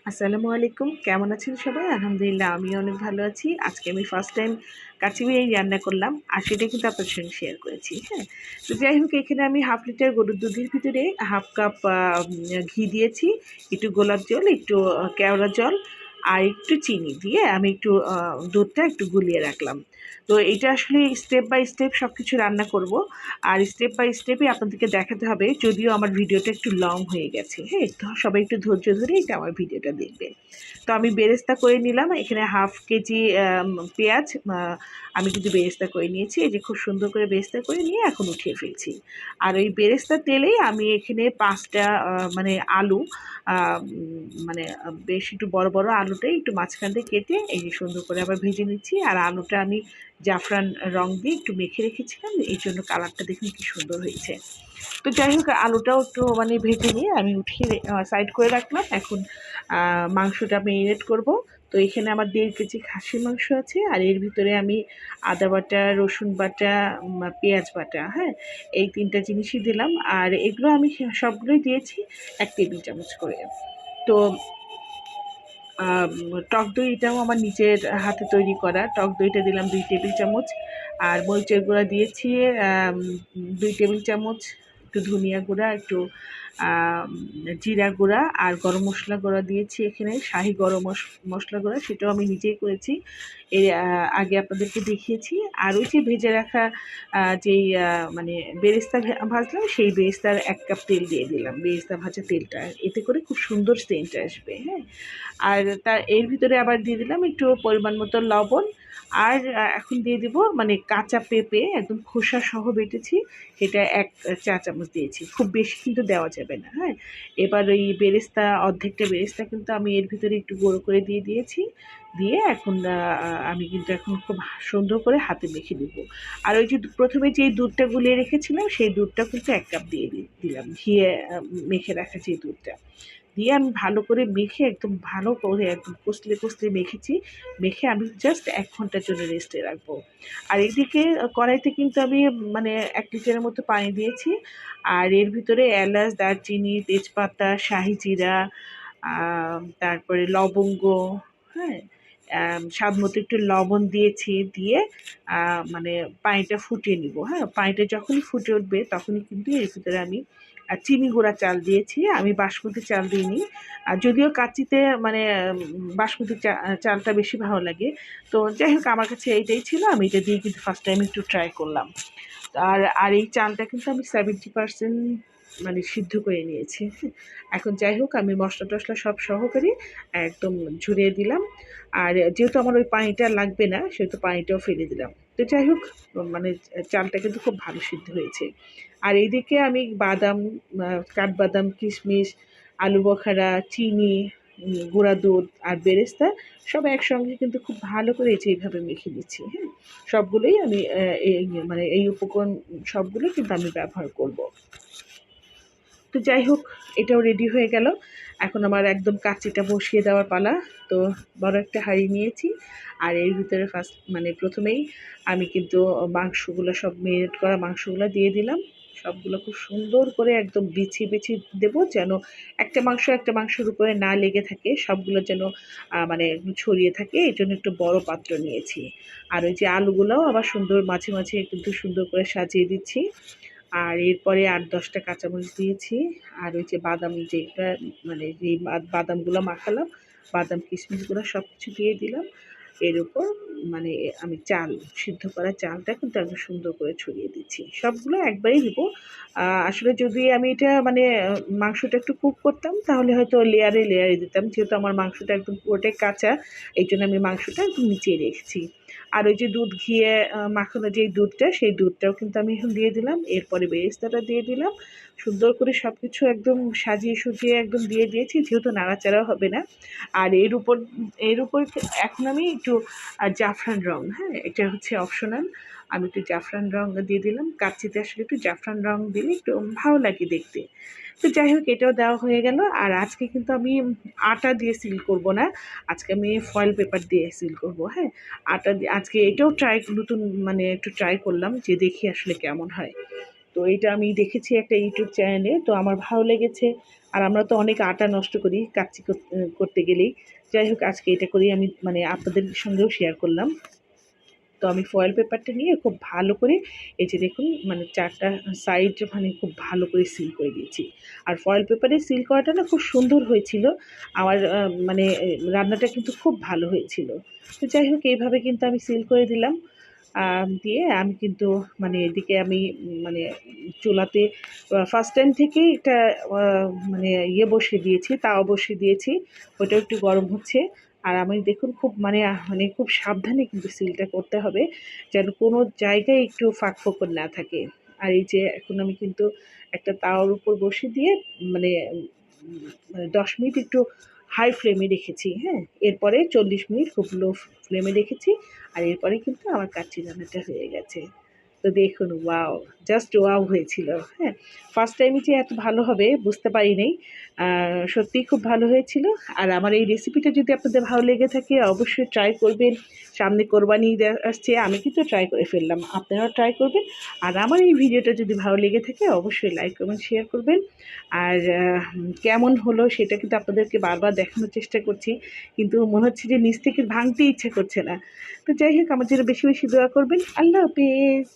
আসসালামু আলাইকুম। কেমন আছেন সবাই? আলহামদুলিল্লাহ আমিও অনেক ভালো আছি। আজকে আমি ফার্স্ট টাইম কাচ্চি বিরিয়ানি রান্না করলাম। আর সেটা কিন্তু আপনাদের সঙ্গে শেয়ার করেছি। হ্যাঁ? তো যাই হোক এখানে আমি 1/2 লিটার গরুর দুধের ভিতরে 1/2 কাপ ঘি দিয়েছি, একটু গোলাপ জল, একটু কেওড়া জল আর একটু চিনি দিয়ে আমি একটু দুধটা একটু গুলিয়ে রাখলাম। তো এটা আসলে স্টেপ বাই স্টেপ সবকিছু রান্না করব। আর স্টেপ বাই স্টেপই আপনাদেরকে দেখাতে হবে, যদিও আমার ভিডিওটা একটু লং হয়ে গেছে। হ্যাঁ? তো সবাই একটু ধৈর্য ধরে এটা আমার ভিডিওটা দেখবেন। তো আমি বেরেস্তা করে নিলাম। এখানে 1/2 কেজি পেঁয়াজ আমি কিন্তু বেরেস্তা করে নিয়েছি। এই যে খুব সুন্দর করে বেরেস্তা করে নিয়ে এখন উঠিয়ে ফেলছি। আর ওই বেরেস্তার তেলেই আমি এখানে ৫ টা মানে আলু মানে বেশ একটু বড়, বড় আলুটাই একটু মাঝখান দিয়ে কেটে এই যে সুন্দর করে আবার ভেজে নিচ্ছি। আর আলুটা আমি জাফরান রং দিয়ে একটু মেখে রেখেছিলাম। এইজন্য কালারটা দেখুন কি সুন্দর হয়েছে। তো যাই হোক আলুটাও একটু মানে ভেজে নিয়ে আমি উঠিয়ে সাইড করে রাখলাম। এখন মাংসটা মেরিনেট করব। তো এখানে আমার ১.৫ কেজি খাসির মাংস আছে। আর এর ভিতরে আমি আদা বাটা, রসুন বাটা, পেঁয়াজ বাটা, হ্যাঁ? এই ৩ টা জিনিসই দিলাম। আর এগুলো আমি সবগুলোই দিয়েছি ১ টেবিল চামচ করে। তো টক দইটাও আমার নিজের হাতে তৈরি করা। টক দইটা দিলাম ২ টেবিল চামচ। আর মরিচের গুঁড়া দিয়েছি ২ টেবিল চামচ। একটু ধনিয়া গুঁড়া, একটু আম জিরা গুঁড়া আর গরম মসলা গুঁড়া দিয়েছি এখানে। শাহি গরম মসলা গুঁড়া সেটাও আমি নিজেই করেছি। এর আগে আপনাদেরকে দেখিয়েছি। আর ওই যে ভেজে রাখা যেই মানে বেরেস্তা ভাজলাম সেই বেরেস্তার ১ কাপ তেল দিয়ে দিলাম। বেরেস্তা ভাজা তেলটা। এতে করে খুব সুন্দর সেন্ট আসবে, হ্যাঁ? আর এর ভিতরে আবার দিয়ে দিলাম একটু পরিমাণ মতো লবণ। আর এখন দিয়ে দিব মানে কাঁচা পেঁপে একদম খোসা সহ বেটেছি, সেটা ১ চা চামচ দিয়েছি। খুব বেশি কিন্তু দেওয়া যাবে না, হ্যাঁ? এবার ওই বেরেস্তা অর্ধেকটা বেরেস্তা কিন্তু আমি এর ভিতরে একটু গুঁড়ো করে দিয়ে দিয়েছি। দিয়ে এখন আমি কিন্তু এখন খুব সুন্দর করে হাতে মেখে নিব। আর ওই যে প্রথমে যেই দুধটা গুলিয়ে রেখেছিলাম সেই দুধটা কিন্তু ১ কাপ দিয়ে দিলাম। ঘিয়ে মেখে রাখা যে দুধটা। দিয়ে আমি ভালো করে মেখে একদম ভালো করে একদম কষলে, কষলে মেখেছি। মেখে আমি জাস্ট ১ ঘন্টার জন্য রেস্টে রাখবো। আর এদিকে কড়াইতে কিন্তু আমি মানে ১ লিটারের মতো পানি দিয়েছি। আর এর ভিতরে এলাচ, দারচিনি, তেজপাতা, শাহি জিরা, আ তারপরে লবঙ্গ, হ্যাঁ? স্বাদমতো একটু লবণ দিয়েছি। দিয়ে আ মানে পানিটা ফুটিয়ে নিব, হ্যাঁ? পানিটা যখনই ফুটে উঠবে তখনই কিন্তু এর ভিতরে আমি চিনি গুঁড়া চাল দিয়েছি। আমি বাসমতি চাল দিইনি। যদিও কাচ্চিতে মানে বাসমতি চালটা বেশি ভালো লাগে। তো যাই হোক আমার কাছে এইটাই ছিল। আমি এটা দিয়ে কিন্তু ফার্স্ট টাইম একটু ট্রাই করলাম। আর এই চালটা কিন্তু আমি 70% মানে সিদ্ধ করে নিয়েছি। হ্যাঁ? এখন যাই হোক আমি মসলা-টসলা সব সহকারে একদম ঝরিয়ে দিলাম। আর যেহেতু আমার ওই পানিটা লাগবে না সেহেতু পানিটাও ফেলে দিলাম। তো যাই হোক মানে চালটা কিন্তু খুব ভালো সিদ্ধ হয়েছে। আর এইদিকে আমি বাদাম, কাঠবাদাম, কিশমিশ, আলু বখারা, চিনি, গুঁড়া দুধ আর বেরেস্তা সব একসঙ্গে কিন্তু খুব ভালো করে এই যে এইভাবে মেখে নিচ্ছি, হ্যাঁ? সবগুলোই আমি এই মানে এই উপকরণ সবগুলোই কিন্তু আমি ব্যবহার করব। তো যাই হোক এটাও রেডি হয়ে গেল। এখন আমার একদম কাচ্চিটা বসিয়ে দেওয়ার পালা। তো বড় একটা হাঁড়ি নিয়েছি। আর এর ভিতরে মানে ১ম এই আমি কিন্তু মাংসগুলো সব মেরিনেট করা মাংসগুলো দিয়ে দিলাম। সবগুলো খুব সুন্দর করে একদম বিছিয়ে, বিছিয়ে দেবো যেন একটা মাংস একটা মাংসের উপরে না লেগে থাকে। সবগুলো যেন মানে ছড়িয়ে থাকে। এজন্য একটু বড় পাত্র নিয়েছি। আর ওই যে আলুগুলোও আবার সুন্দর মাঝে, মাঝে কিন্তু সুন্দর করে সাজিয়ে দিচ্ছি। আর এরপরে ৮-১০ টা কাঁচামরিচ দিয়েছি। আর ওই যে বাদাম যেটা মানে যেই বাদামগুলো মাখালাম, বাদাম কিশমিশগুলো সবকিছু দিয়ে দিলাম। এর উপর মানে আমি সিদ্ধ করা চালটা কিন্তু একদম সুন্দর করে ছড়িয়ে দিচ্ছি। সবগুলো একবারেই দিব। আসলে যদি আমি এটা মানে মাংসটা একটু কুক করতাম তাহলে হয়তো লেয়ারে, লেয়ারে দিতাম। যেহেতু আমার মাংসটা একদম পুরোটাই কাঁচা, এইজন্য আমি মাংসটা একদম নিচেই রেখেছি। আর ওই যে দুধ ঘিয়ে মাখানো যেই দুধটা, সেই দুধটাও কিন্তু আমি এখন দিয়ে দিলাম। এরপরে বেরেস্তাটা দিয়ে দিলাম। সুন্দর করে সবকিছু একদম সাজিয়ে সুজিয়ে একদম দিয়ে দিয়েছি যেহেতু নাড়াচাড়াও হবে না। আর এর উপর এখন আমি একটু জাফরান রং, হ্যাঁ? এটা হচ্ছে অপশনাল। আমি একটু জাফরান রং দিয়ে দিলাম। কাচ্চিতে আসলে একটু জাফরান রং দিলে একটু ভালো লাগে দেখতে। তো যাই হোক এটাও দেওয়া হয়ে গেল। আর আজকে কিন্তু আমি আটা দিয়ে সিল করব না। আজকে আমি ফয়েল পেপার দিয়ে সিল করব, হ্যাঁ? আজকে এটাও নতুন মানে একটু ট্রাই করলাম যে দেখি আসলে কেমন হয়। তো এটা আমি দেখেছি একটা ইউটিউব চ্যানেলে, তো আমার ভালো লেগেছে। আর আমরা তো অনেক আটা নষ্ট করি কাচ্চি করতে গেলেই। যাই হোক, আজকে এটা করেই আমি মানে আপনাদের সঙ্গেও শেয়ার করলাম। তো আমি ফয়েল পেপারটা নিয়ে খুব ভালো করে এই যে দেখুন মানে 4টা সাইড মানে খুব ভালো করে সিল করে দিয়েছি। আর ফয়েল পেপারে সিল করাটা না খুব সুন্দর হয়েছিল। আমার মানে রান্নাটা কিন্তু খুব ভালো হয়েছিল। তো যাই হোক, এইভাবে কিন্তু আমি সিল করে দিলাম। দিয়ে আমি কিন্তু মানে এদিকে আমি মানে চুলাতে ফার্স্ট টাইম থেকেই একটা আ মানে বসিয়ে দিয়েছি, তাওয়া বসিয়ে দিয়েছি। ওটাও একটু গরম হচ্ছে। আর আমি দেখুন খুব মানে মানে খুব সাবধানে কিন্তু সিলটা করতে হবে, যেন কোনো জায়গায় একটু ফাঁক-ফোকর না থাকে। আর এই যে এখন আমি কিন্তু একটা তাওয়ার উপর বসিয়ে দিয়ে মানে মানে ১০ মিনিট একটু হাই ফ্লেমে রেখেছি, হ্যাঁ? এরপরে ৪০ মিনিট খুব লো ফ্লেমে রেখেছি। আর এরপরে কিন্তু আমার কাচ্চি রান্নাটা হয়ে গেছে। তো দেখুন, ওয়াও! জাস্ট ওয়াও হয়েছিল, হ্যাঁ? ফার্স্ট টাইমে যে এত ভালো হবে বুঝতে পারি নাই। আ সত্যিই খুব ভালো হয়েছিল। আর আমার এই রেসিপিটা যদি আপনাদের ভালো লেগে থাকে অবশ্যই ট্রাই করবেন। সামনে কোরবানি ঈদ আসছে, আমি কিন্তু ট্রাই করে ফেললাম। আপনারাও ট্রাই করবেন। আর আমার এই ভিডিওটা যদি ভালো লেগে থাকে অবশ্যই লাইক, কমেন্ট, শেয়ার করবেন। আর কেমন হলো সেটা কিন্তু আপনাদেরকে বারবার দেখানোর চেষ্টা করছি। কিন্তু মনে হচ্ছে যে নিচ থেকে ভাঙতে ইচ্ছে করছে না। তো যাই হোক, আমার জন্য বেশি, বেশি দোয়া করবেন। আল্লাহ হাফেজ।